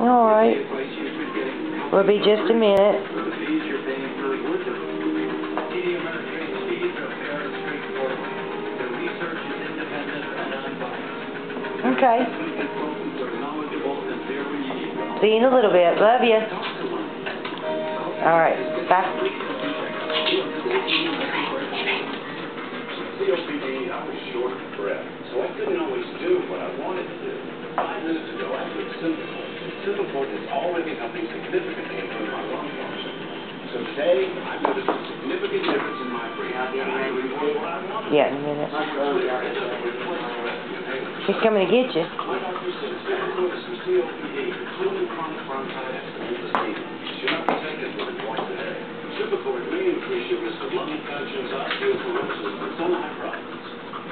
All right. We'll be just a minute. Okay. See you in a little bit. Love you. All right. Bye. COPD, I was short of breath, so I couldn't always do what I wanted to do. 5 minutes ago, I took Symbicort. Symbicort has already helped me significantly improve my lung function. So today, I've noticed a significant difference in my breathing, and I really do what I wanted. Yeah, in a minute. He's coming to get you. My doctor said Symbicort is for COPD, including chronic bronchitis and emphysema. You should not be taking what it's going today. Symbicort may increase your risk of lung infections, osteoporosis, and some eye problems.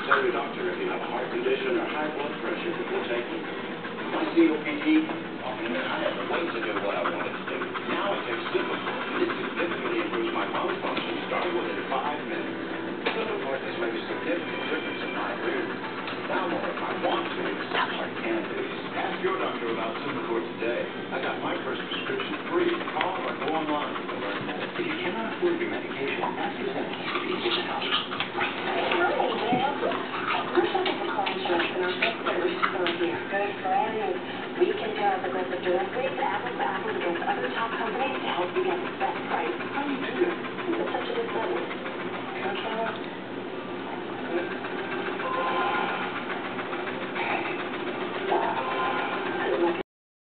Tell your doctor if you have a heart condition or high blood pressure before taking it. My COPD, I had to wait to do what I wanted to do. Now I take Symbicort, and it significantly improves my lung function, starting within 5 minutes. Symbicort has made a significant difference in my breathing. Now more if I want to, I can do. Ask your doctor about Symbicort today. I got my first prescription free. Call or go online to learn more. If you cannot afford your medication, ask your dentist to get you help. We compare the list of directly to apples against other top companies to help you get the best price. How do you do that? It's such a good service. Can I try that?